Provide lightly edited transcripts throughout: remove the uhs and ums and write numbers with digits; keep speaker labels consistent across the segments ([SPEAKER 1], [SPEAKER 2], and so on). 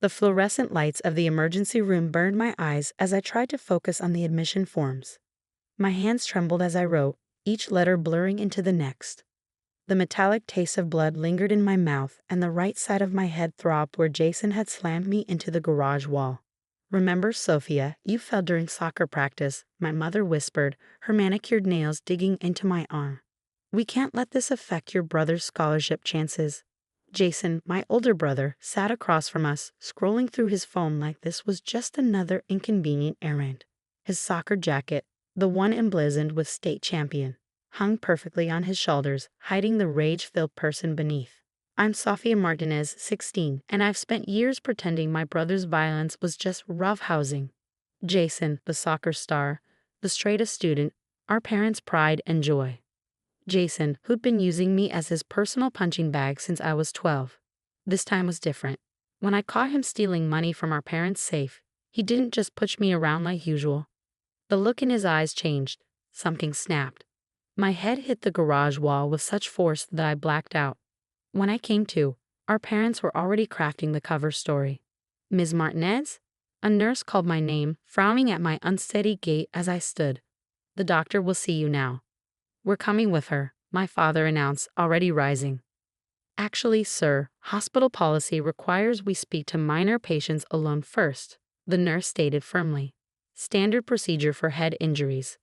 [SPEAKER 1] The fluorescent lights of the emergency room burned my eyes as I tried to focus on the admission forms. My hands trembled as I wrote, each letter blurring into the next. The metallic taste of blood lingered in my mouth, and the right side of my head throbbed where Jason had slammed me into the garage wall. "Remember, Sophia, you fell during soccer practice," my mother whispered, her manicured nails digging into my arm. "We can't let this affect your brother's scholarship chances." Jason, my older brother, sat across from us, scrolling through his phone like this was just another inconvenient errand. His soccer jacket, the one emblazoned with state champion, hung perfectly on his shoulders, hiding the rage-filled person beneath. "I'm Sofia Martinez, 16, and I've spent years pretending my brother's violence was just roughhousing." Jason, the soccer star, the straightest student, our parents' pride and joy. Jason, who'd been using me as his personal punching bag since I was 12. This time was different. When I caught him stealing money from our parents' safe, he didn't just push me around like usual. The look in his eyes changed. Something snapped. My head hit the garage wall with such force that I blacked out. When I came to, our parents were already crafting the cover story. "Ms. Martinez?" A nurse called my name, frowning at my unsteady gait as I stood. "The doctor will see you now." "We're coming with her," my father announced, already rising. "Actually, sir, hospital policy requires we speak to minor patients alone first," the nurse stated firmly. "Standard procedure for head injuries."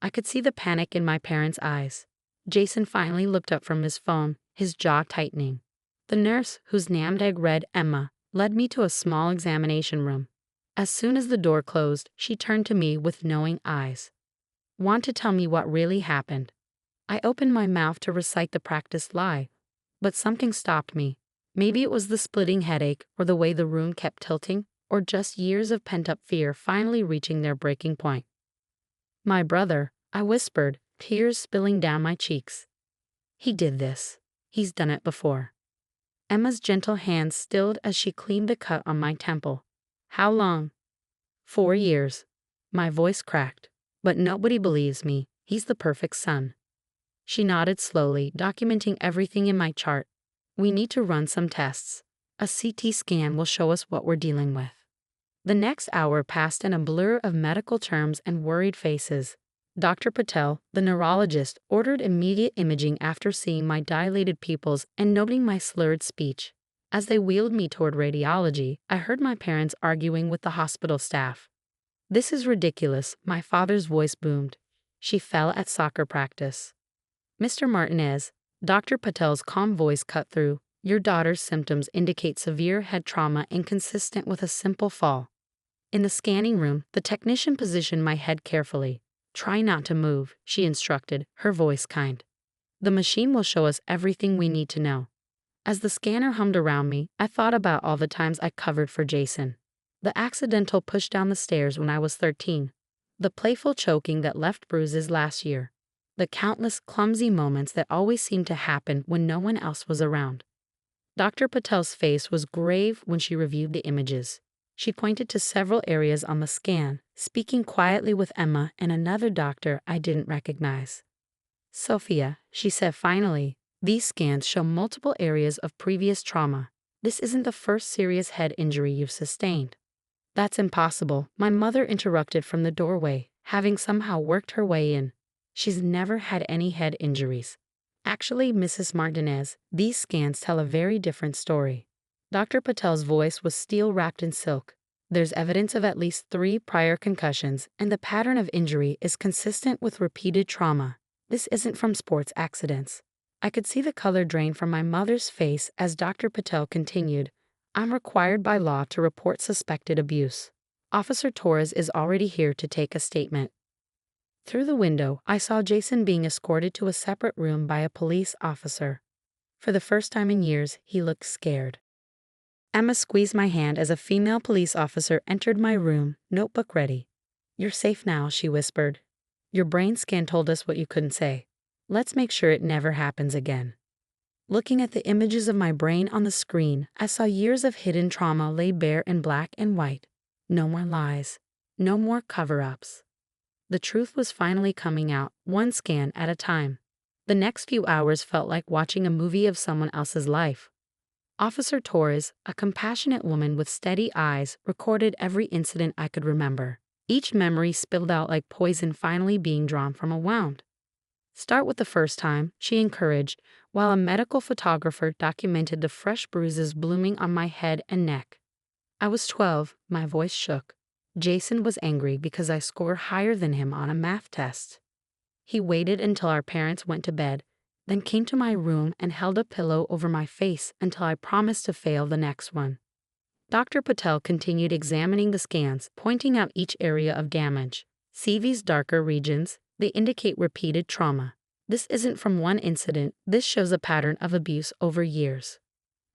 [SPEAKER 1] I could see the panic in my parents' eyes. Jason finally looked up from his phone, his jaw tightening. The nurse, whose name tag read Emma, led me to a small examination room. As soon as the door closed, she turned to me with knowing eyes. "Want to tell me what really happened?" I opened my mouth to recite the practiced lie, but something stopped me. Maybe it was the splitting headache, or the way the room kept tilting, or just years of pent-up fear finally reaching their breaking point. "My brother," I whispered, tears spilling down my cheeks. "He did this. He's done it before." Emma's gentle hand stilled as she cleaned the cut on my temple. "How long?" "4 years." My voice cracked. "But nobody believes me. He's the perfect son." She nodded slowly, documenting everything in my chart. "We need to run some tests. A CT scan will show us what we're dealing with." The next hour passed in a blur of medical terms and worried faces. Dr. Patel, the neurologist, ordered immediate imaging after seeing my dilated pupils and noting my slurred speech. As they wheeled me toward radiology, I heard my parents arguing with the hospital staff. "This is ridiculous," my father's voice boomed. "She fell at soccer practice." "Mr. Martinez," Dr. Patel's calm voice cut through, "your daughter's symptoms indicate severe head trauma inconsistent with a simple fall." In the scanning room, the technician positioned my head carefully. "Try not to move," she instructed, her voice kind. "The machine will show us everything we need to know." As the scanner hummed around me, I thought about all the times I covered for Jason. The accidental push down the stairs when I was 13. The playful choking that left bruises last year. The countless clumsy moments that always seemed to happen when no one else was around. Dr. Patel's face was grave when she reviewed the images. She pointed to several areas on the scan, speaking quietly with Emma and another doctor I didn't recognize. "Sophia," she said finally, "these scans show multiple areas of previous trauma. This isn't the first serious head injury you've sustained." "That's impossible," my mother interrupted from the doorway, having somehow worked her way in. "She's never had any head injuries." "Actually, Mrs. Martinez, these scans tell a very different story." Dr. Patel's voice was steel wrapped in silk. "There's evidence of at least 3 prior concussions, and the pattern of injury is consistent with repeated trauma. This isn't from sports accidents." I could see the color drain from my mother's face as Dr. Patel continued, "I'm required by law to report suspected abuse. Officer Torres is already here to take a statement." Through the window, I saw Jason being escorted to a separate room by a police officer. For the first time in years, he looked scared. Emma squeezed my hand as a female police officer entered my room, notebook ready. "You're safe now," she whispered. "Your brain scan told us what you couldn't say. Let's make sure it never happens again." Looking at the images of my brain on the screen, I saw years of hidden trauma laid bare in black and white. No more lies. No more cover-ups. The truth was finally coming out, one scan at a time. The next few hours felt like watching a movie of someone else's life. Officer Torres, a compassionate woman with steady eyes, recorded every incident I could remember. Each memory spilled out like poison finally being drawn from a wound. Start with the first time, she encouraged, while a medical photographer documented the fresh bruises blooming on my head and neck. I was 12, my voice shook. Jason was angry because I scored higher than him on a math test. He waited until our parents went to bed, then came to my room and held a pillow over my face until I promised to fail the next one. Dr. Patel continued examining the scans, pointing out each area of damage. See these darker regions? They indicate repeated trauma. This isn't from one incident, this shows a pattern of abuse over years.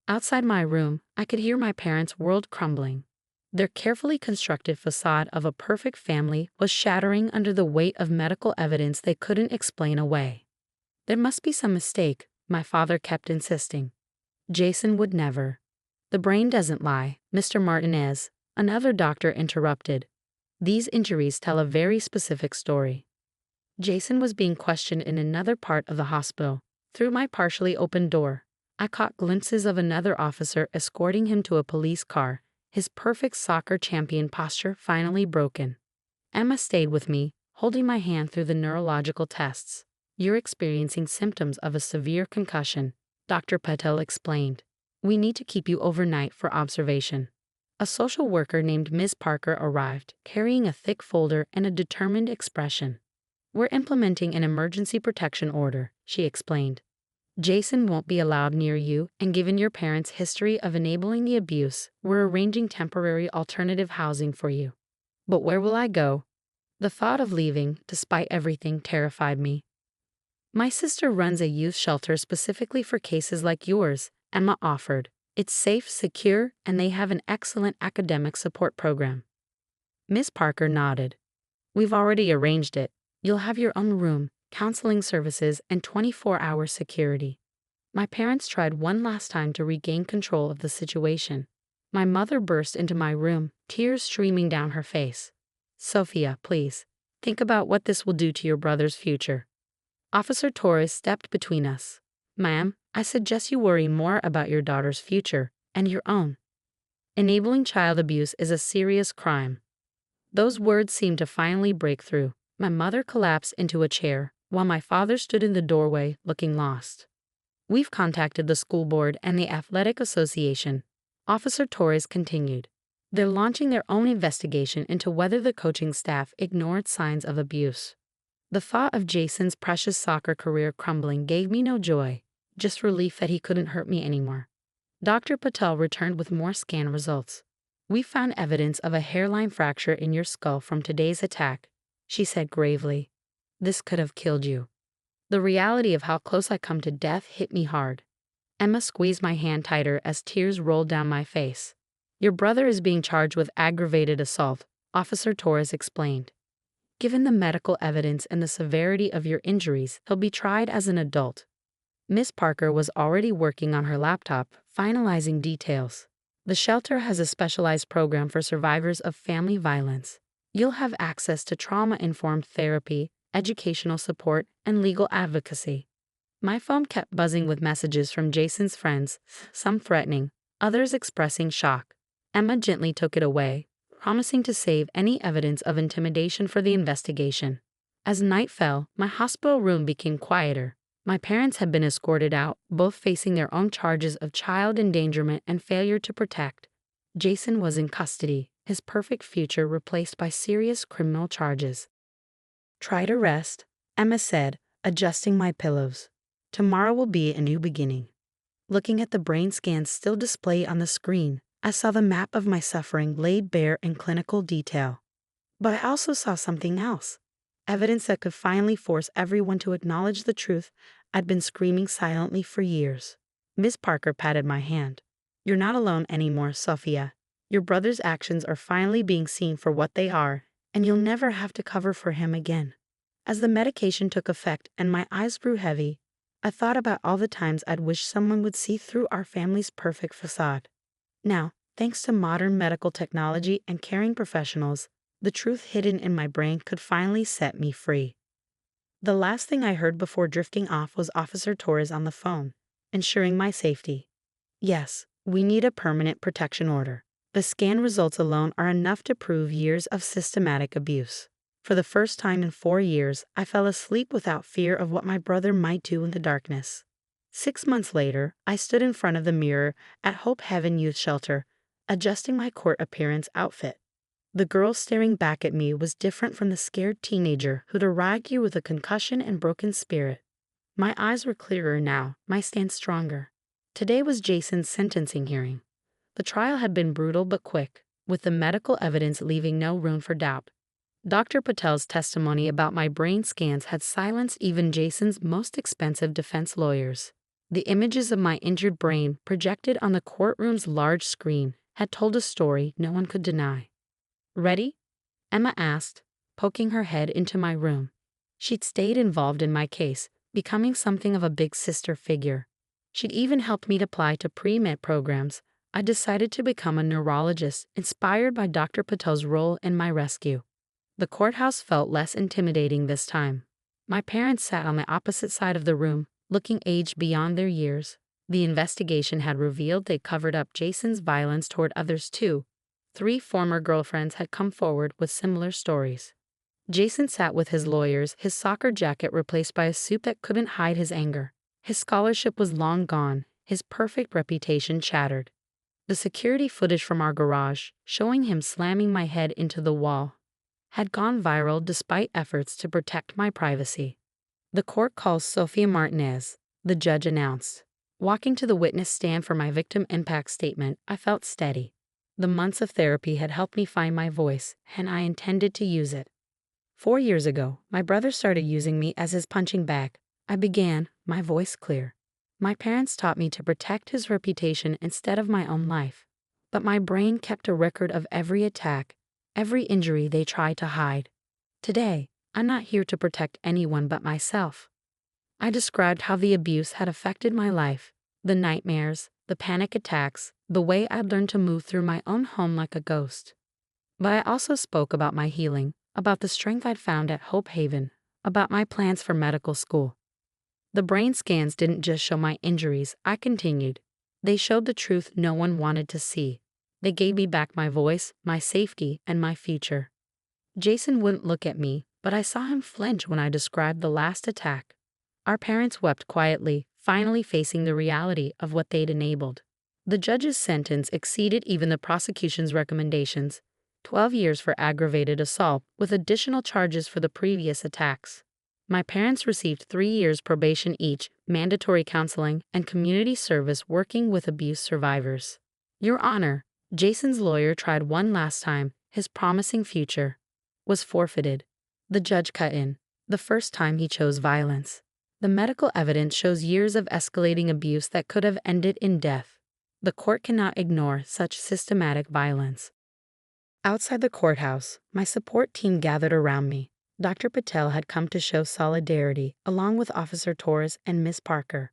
[SPEAKER 1] Outside my room, I could hear my parents' world crumbling. Their carefully constructed facade of a perfect family was shattering under the weight of medical evidence they couldn't explain away. There must be some mistake, my father kept insisting. Jason would never. The brain doesn't lie, Mr. Martinez, another doctor interrupted. These injuries tell a very specific story. Jason was being questioned in another part of the hospital. Through my partially open door, I caught glimpses of another officer escorting him to a police car, his perfect soccer champion posture finally broken. Emma stayed with me, holding my hand through the neurological tests. You're experiencing symptoms of a severe concussion, Dr. Patel explained. We need to keep you overnight for observation. A social worker named Ms. Parker arrived, carrying a thick folder and a determined expression. We're implementing an emergency protection order, she explained. Jason won't be allowed near you, and given your parents' history of enabling the abuse, we're arranging temporary alternative housing for you. But where will I go? The thought of leaving, despite everything, terrified me. My sister runs a youth shelter specifically for cases like yours, Emma offered. It's safe, secure, and they have an excellent academic support program. Ms. Parker nodded. We've already arranged it. You'll have your own room, counseling services, and 24-hour security. My parents tried one last time to regain control of the situation. My mother burst into my room, tears streaming down her face. Sophia, please, think about what this will do to your brother's future. Officer Torres stepped between us. Ma'am, I suggest you worry more about your daughter's future and your own. Enabling child abuse is a serious crime. Those words seemed to finally break through. My mother collapsed into a chair, while my father stood in the doorway, looking lost. We've contacted the school board and the athletic association, Officer Torres continued. They're launching their own investigation into whether the coaching staff ignored signs of abuse. The thought of Jason's precious soccer career crumbling gave me no joy, just relief that he couldn't hurt me anymore. Dr. Patel returned with more scan results. We found evidence of a hairline fracture in your skull from today's attack, she said gravely. This could have killed you. The reality of how close I come to death hit me hard. Emma squeezed my hand tighter as tears rolled down my face. Your brother is being charged with aggravated assault, Officer Torres explained. Given the medical evidence and the severity of your injuries, he'll be tried as an adult. Miss Parker was already working on her laptop, finalizing details. The shelter has a specialized program for survivors of family violence. You'll have access to trauma-informed therapy, educational support, and legal advocacy. My phone kept buzzing with messages from Jason's friends, some threatening, others expressing shock. Emma gently took it away, promising to save any evidence of intimidation for the investigation. As night fell, my hospital room became quieter. My parents had been escorted out, both facing their own charges of child endangerment and failure to protect. Jason was in custody, his perfect future replaced by serious criminal charges. Try to rest, Emma said, adjusting my pillows. Tomorrow will be a new beginning. Looking at the brain scans still displayed on the screen, I saw the map of my suffering laid bare in clinical detail. But I also saw something else. Evidence that could finally force everyone to acknowledge the truth I'd been screaming silently for years. Miss Parker patted my hand. You're not alone anymore, Sophia. Your brother's actions are finally being seen for what they are, and you'll never have to cover for him again. As the medication took effect and my eyes grew heavy, I thought about all the times I'd wished someone would see through our family's perfect facade. Now, thanks to modern medical technology and caring professionals, the truth hidden in my brain could finally set me free. The last thing I heard before drifting off was Officer Torres on the phone, ensuring my safety. Yes, we need a permanent protection order. The scan results alone are enough to prove years of systematic abuse. For the first time in 4 years, I fell asleep without fear of what my brother might do in the darkness. 6 months later, I stood in front of the mirror at Hope Heaven Youth Shelter, adjusting my court appearance outfit. The girl staring back at me was different from the scared teenager who'd arrived here with a concussion and broken spirit. My eyes were clearer now, my stance stronger. Today was Jason's sentencing hearing. The trial had been brutal but quick, with the medical evidence leaving no room for doubt. Dr. Patel's testimony about my brain scans had silenced even Jason's most expensive defense lawyers. The images of my injured brain projected on the courtroom's large screen had told a story no one could deny. "Ready?" Emma asked, poking her head into my room. She'd stayed involved in my case, becoming something of a big sister figure. She'd even helped me to apply to pre-med programs. I decided to become a neurologist, inspired by Dr. Patel's role in my rescue. The courthouse felt less intimidating this time. My parents sat on the opposite side of the room, looking aged beyond their years. The investigation had revealed they covered up Jason's violence toward others too. 3 former girlfriends had come forward with similar stories. Jason sat with his lawyers, his soccer jacket replaced by a suit that couldn't hide his anger. His scholarship was long gone, his perfect reputation shattered. The security footage from our garage, showing him slamming my head into the wall, had gone viral despite efforts to protect my privacy. "The court calls Sofia Martinez," the judge announced. Walking to the witness stand for my victim impact statement, I felt steady. The months of therapy had helped me find my voice, and I intended to use it. 4 years ago, my brother started using me as his punching bag. I began, my voice clear. My parents taught me to protect his reputation instead of my own life. But my brain kept a record of every attack, every injury they tried to hide. Today, I'm not here to protect anyone but myself. I described how the abuse had affected my life, the nightmares, the panic attacks, the way I'd learned to move through my own home like a ghost. But I also spoke about my healing, about the strength I'd found at Hope Haven, about my plans for medical school. The brain scans didn't just show my injuries, I continued. They showed the truth no one wanted to see. They gave me back my voice, my safety, and my future. Jason wouldn't look at me, but I saw him flinch when I described the last attack. Our parents wept quietly, finally facing the reality of what they'd enabled. The judge's sentence exceeded even the prosecution's recommendations: 12 years for aggravated assault, with additional charges for the previous attacks. My parents received 3 years probation each, mandatory counseling, and community service working with abuse survivors. "Your Honor," Jason's lawyer tried one last time. His promising future was forfeited. The judge cut in. The first time he chose violence. The medical evidence shows years of escalating abuse that could have ended in death. The court cannot ignore such systematic violence. Outside the courthouse, my support team gathered around me. Dr. Patel had come to show solidarity, along with Officer Torres and Miss Parker.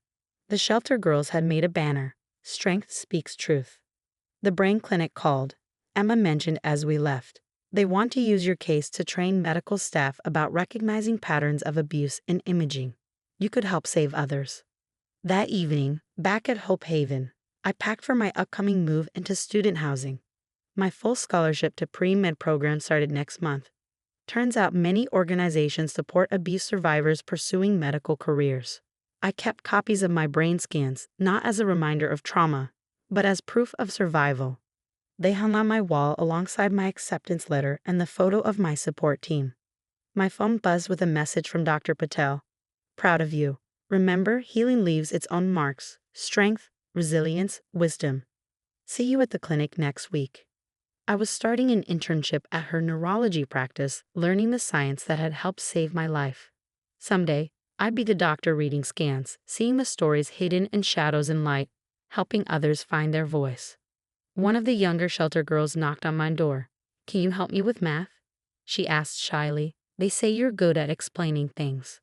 [SPEAKER 1] The shelter girls had made a banner, "Strength Speaks Truth." The brain clinic called. Emma mentioned as we left. "They want to use your case to train medical staff about recognizing patterns of abuse in imaging. You could help save others." That evening, back at Hope Haven, I packed for my upcoming move into student housing. My full scholarship to pre-med program started next month. Turns out many organizations support abuse survivors pursuing medical careers. I kept copies of my brain scans, not as a reminder of trauma, but as proof of survival. They hung on my wall alongside my acceptance letter and the photo of my support team. My phone buzzed with a message from Dr. Patel. "Proud of you. Remember, healing leaves its own marks: strength, resilience, wisdom. See you at the clinic next week." I was starting an internship at her neurology practice, learning the science that had helped save my life. Someday, I'd be the doctor reading scans, seeing the stories hidden in shadows and light, helping others find their voice. One of the younger shelter girls knocked on my door. "Can you help me with math?" she asked shyly. "They say you're good at explaining things."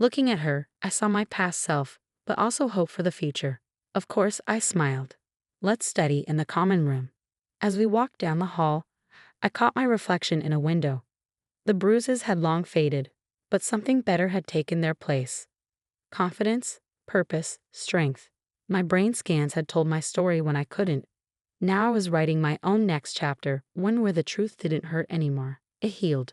[SPEAKER 1] Looking at her, I saw my past self, but also hope for the future. Of course, I smiled. "Let's study in the common room." As we walked down the hall, I caught my reflection in a window. The bruises had long faded, but something better had taken their place. Confidence, purpose, strength. My brain scans had told my story when I couldn't. Now I was writing my own next chapter, one where the truth didn't hurt anymore. It healed.